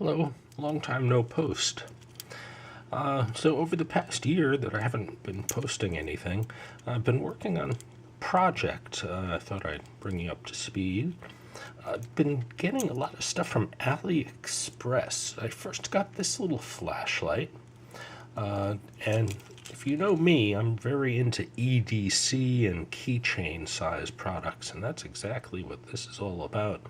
Hello, long time no post. So over the past year that I haven't been posting anything, I've been working on a project. I thought I'd bring you up to speed. I've been getting a lot of stuff from AliExpress. I first got this little flashlight, and if you know me, I'm very into EDC and keychain size products, and that's exactly what this is all about.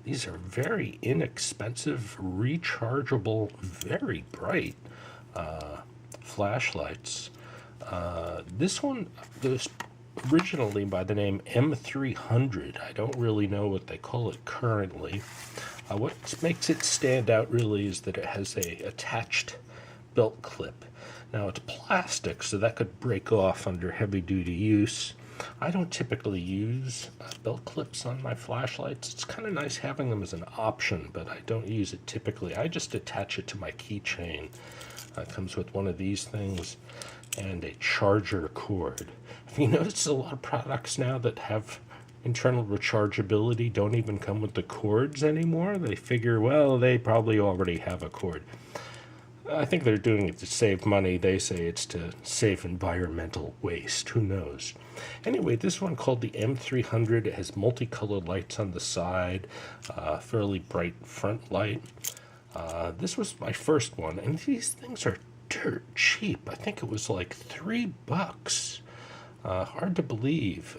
These are very inexpensive, rechargeable, very bright flashlights. This one was originally by the name M300. I don't really know what they call it currently. What makes it stand out really is that it has a attached belt clip. Now it's plastic, so that could break off under heavy-duty use. I don't typically use belt clips on my flashlights. It's kind of nice having them as an option, but I don't use it typically. I just attach it to my keychain. It comes with one of these things and a charger cord. Have you noticed a lot of products now that have internal rechargeability don't even come with the cords anymore? They figure, well, they probably already have a cord. I think they're doing it to save money. They say it's to save environmental waste. Who knows? Anyway, this one called the M300. It has multicolored lights on the side, fairly bright front light. This was my first one, and these things are dirt cheap. I think it was like $3. Hard to believe,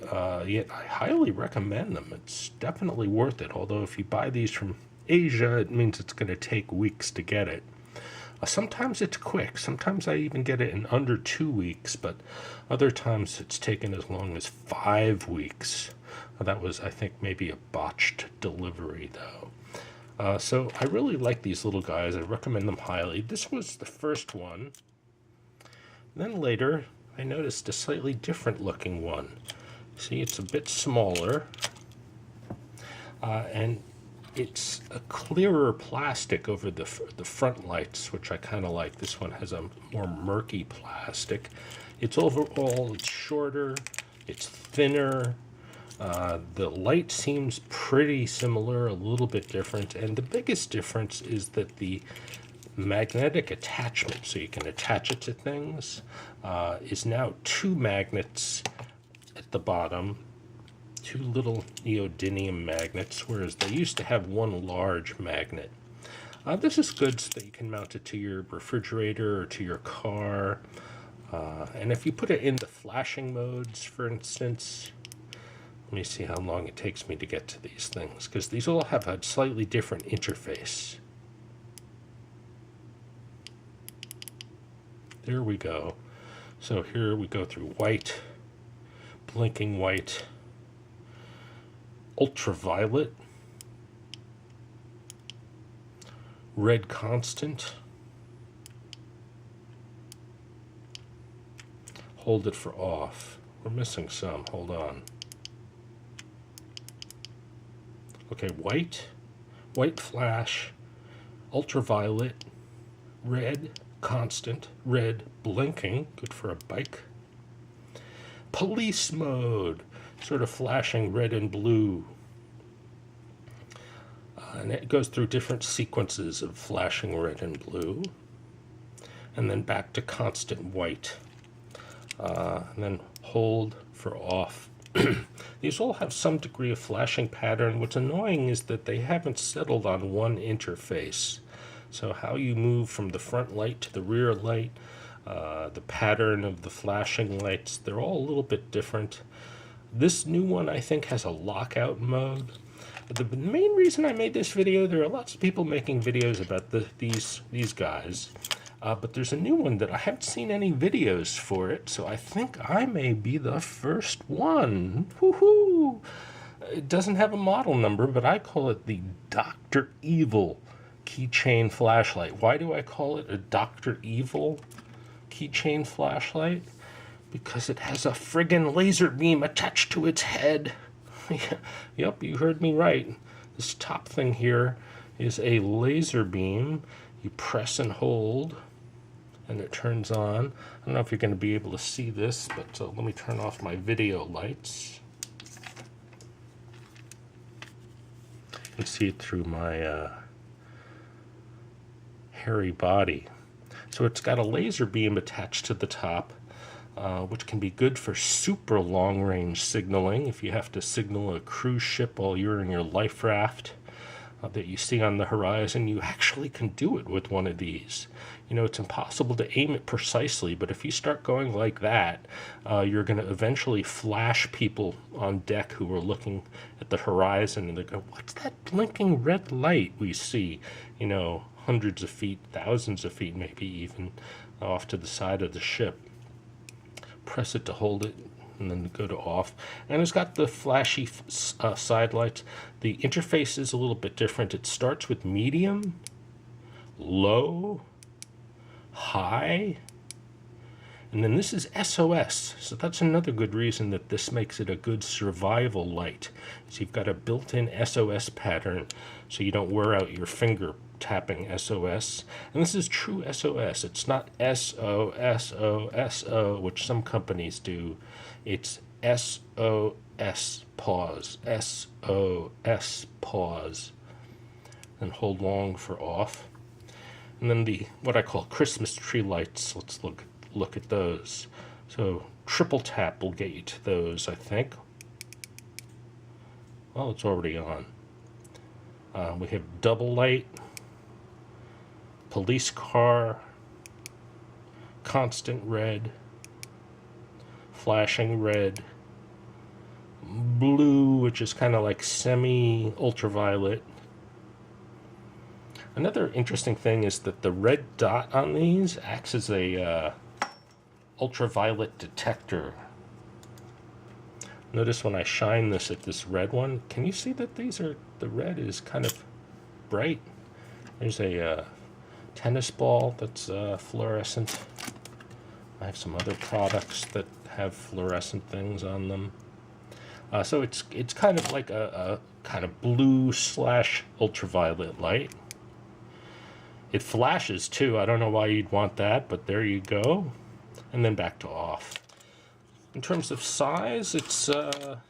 yet I highly recommend them. It's definitely worth it, although if you buy these from Asia, it means it's going to take weeks to get it. Sometimes it's quick. Sometimes I even get it in under 2 weeks, but other times it's taken as long as 5 weeks. That was, I think, maybe a botched delivery, though. So I really like these little guys. I recommend them highly. This was the first one. Then later, I noticed a slightly different looking one. See, it's a bit smaller, and it's a clearer plastic over the front lights, which I kind of like. This one has a more murky plastic. It's overall, it's shorter, it's thinner. The light seems pretty similar, a little bit different, and the biggest difference is that the magnetic attachment, so you can attach it to things, is now 2 magnets at the bottom, 2 little neodymium magnets, whereas they used to have 1 large magnet. This is good so that you can mount it to your refrigerator or to your car. And if you put it in the flashing modes, for instance, let me see how long it takes me to get to these things, because these all have a slightly different interface. There we go. So here we go through white, blinking white, ultraviolet, red constant, hold it for off. We're missing some, hold on. Okay, white flash, ultraviolet, red constant, red blinking, good for a bike. Police mode, sort of flashing red and blue. And it goes through different sequences of flashing red and blue. And then back to constant white. And then hold for off. These all have some degree of flashing pattern. What's annoying is that they haven't settled on one interface. So how you move from the front light to the rear light, the pattern of the flashing lights, they're all a little bit different. This new one, I think, has a lockout mode. The main reason I made this video, there are lots of people making videos about these guys, but there's a new one that I haven't seen any videos for it, so I think I may be the first one. Woohoo! It doesn't have a model number, but I call it the Dr. Evil keychain flashlight. Why do I call it a Dr. Evil keychain flashlight? Because it has a friggin' laser beam attached to its head. Yep, you heard me right. This top thing here is a laser beam. You press and hold, and it turns on. I don't know if you're going to be able to see this, but let me turn off my video lights. You can see it through my hairy body. So it's got a laser beam attached to the top, which can be good for super long-range signaling if you have to signal a cruise ship while you're in your life raft that you see on the horizon. You actually can do it with one of these. You know, it's impossible to aim it precisely, but if you start going like that, you're going to eventually flash people on deck who are looking at the horizon, and they go, what's that blinking red light we see, you know, hundreds of feet, thousands of feet, maybe even off to the side of the ship. Press it to hold it, and then go to off. And it's got the flashy side lights. The interface is a little bit different. It starts with medium, low, high, and then this is SOS. So that's another good reason that this makes it a good survival light. So you've got a built-in SOS pattern, so you don't wear out your finger tapping SOS. And this is true SOS. It's not SOSOSO, which some companies do. It's SOS pause. SOS pause. And hold long for off. And then the what I call Christmas tree lights. Let's look at those. So triple tap will get you to those, I think. Well, it's already on. We have double light, police car, constant red, flashing red, blue, which is kind of like semi-ultraviolet. Another interesting thing is that the red dot on these acts as a ultraviolet detector. Notice when I shine this at this red one, can you see that the red is kind of bright? There's a tennis ball that's fluorescent. I have some other products that have fluorescent things on them. So it's kind of like a kind of blue / ultraviolet light. It flashes too. I don't know why you'd want that, but there you go. And then back to off. In terms of size, it's about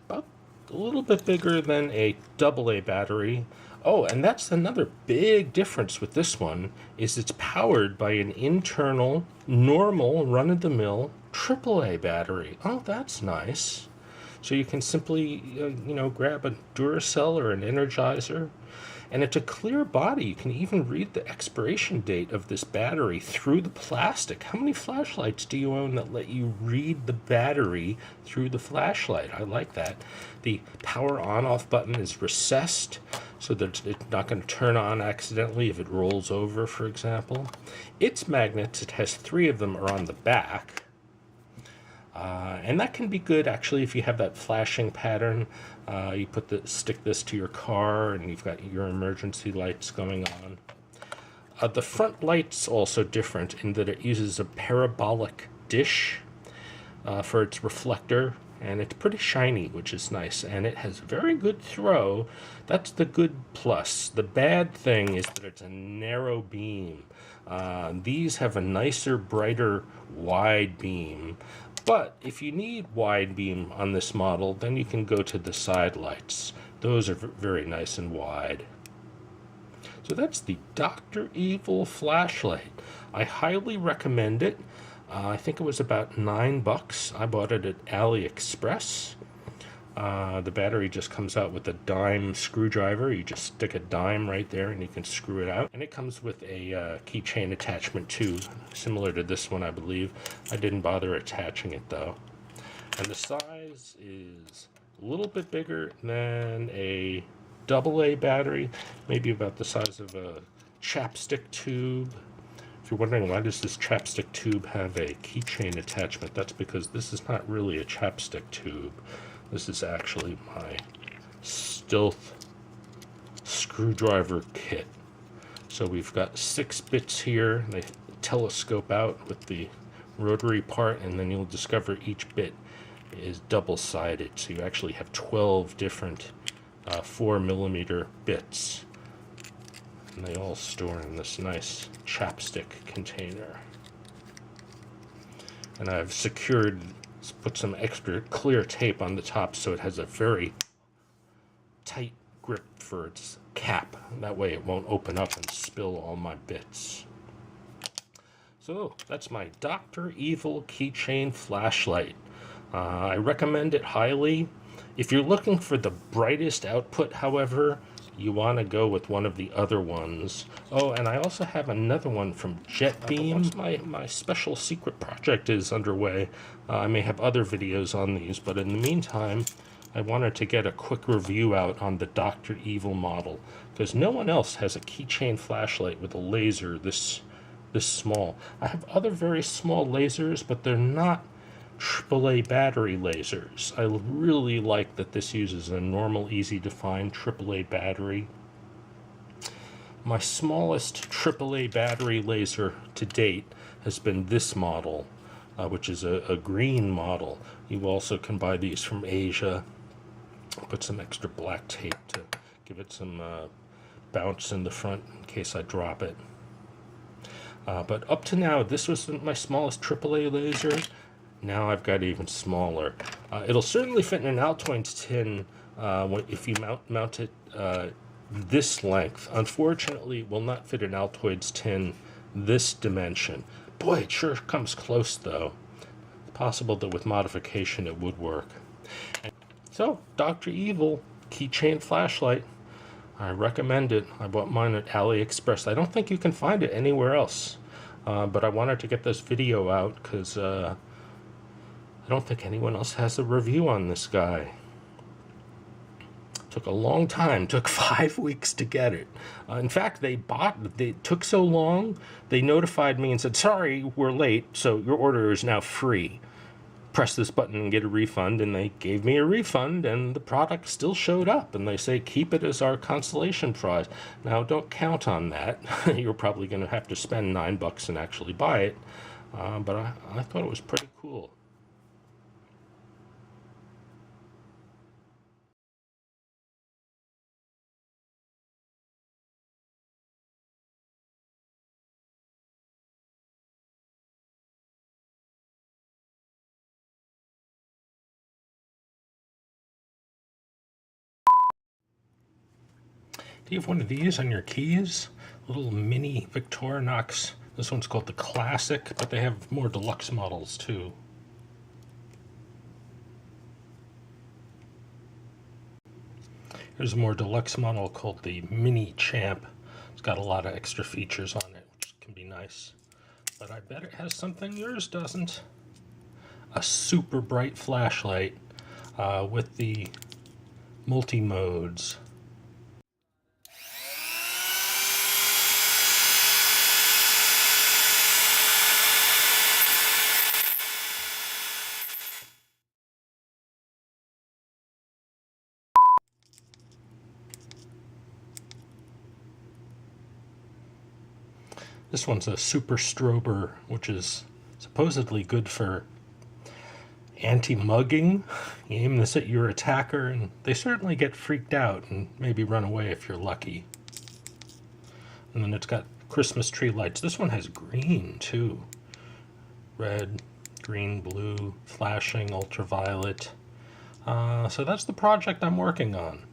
a little bit bigger than a AA battery. Oh, and that's another big difference with this one, is it's powered by an internal, normal, run-of-the-mill AAA battery. Oh, that's nice. So you can simply, grab a Duracell or an Energizer, and it's a clear body. You can even read the expiration date of this battery through the plastic. How many flashlights do you own that let you read the battery through the flashlight? I like that. The power on-off button is recessed, so that it's not going to turn on accidentally if it rolls over, for example. Its magnets, it has 3 of them, are on the back. And that can be good, actually, if you have that flashing pattern. You stick this to your car, and you've got your emergency lights going on. The front light's also different in that it uses a parabolic dish for its reflector, and it's pretty shiny, which is nice, and it has very good throw. That's the good plus. The bad thing is that it's a narrow beam. These have a nicer, brighter, wide beam. But if you need wide beam on this model, then you can go to the side lights. Those are very nice and wide. So that's the Dr. Evil flashlight. I highly recommend it. I think it was about $9. I bought it at AliExpress. The battery just comes out with a dime screwdriver. You just stick a dime right there and you can screw it out. And it comes with a keychain attachment too, similar to this one, I believe. I didn't bother attaching it though. And the size is a little bit bigger than a AA battery, maybe about the size of a chapstick tube. If you're wondering why does this chapstick tube have a keychain attachment, that's because this is not really a chapstick tube. This is actually my stealth screwdriver kit. So we've got 6 bits here. They telescope out with the rotary part, and then you'll discover each bit is double-sided. So you actually have 12 different 4mm bits. And they all store in this nice chapstick container. And I've put some extra clear tape on the top so it has a very tight grip for its cap. That way it won't open up and spill all my bits. So that's my Dr. Evil keychain flashlight. I recommend it highly. If you're looking for the brightest output, however, you want to go with one of the other ones. Oh, and I also have another one from JetBeam. My special secret project is underway. I may have other videos on these, but in the meantime, I wanted to get a quick review out on the Dr. Evil model, because no one else has a keychain flashlight with a laser this small. I have other very small lasers, but they're not AAA battery lasers. I really like that this uses a normal, easy to find AAA battery. My smallest AAA battery laser to date has been this model, which is a green model. You also can buy these from Asia. Put some extra black tape to give it some bounce in the front in case I drop it. But up to now, this was my smallest AAA laser. Now I've got even smaller. It'll certainly fit in an Altoids tin if you mount it this length. Unfortunately, it will not fit an Altoids tin this dimension. Boy, it sure comes close, though. It's possible that with modification it would work. So, Dr. Evil keychain flashlight. I recommend it. I bought mine at AliExpress. I don't think you can find it anywhere else. But I wanted to get this video out because I don't think anyone else has a review on this guy. Took a long time. Took 5 weeks to get it. In fact, they took so long, they notified me and said, sorry, we're late, so your order is now free. Press this button and get a refund, and they gave me a refund, and the product still showed up, and they say keep it as our consolation prize. Now, don't count on that. You're probably going to have to spend $9 and actually buy it, but I thought it was pretty cool. Do you have one of these on your keys? Little mini Victorinox. This one's called the Classic, but they have more deluxe models too. Here's a more deluxe model called the Mini Champ. It's got a lot of extra features on it, which can be nice. But I bet it has something yours doesn't. A super bright flashlight with the multi-modes. This one's a super strober, which is supposedly good for anti-mugging. You aim this at your attacker, and they certainly get freaked out and maybe run away if you're lucky. And then it's got Christmas tree lights. This one has green, too. Red, green, blue, flashing, ultraviolet. So that's the project I'm working on.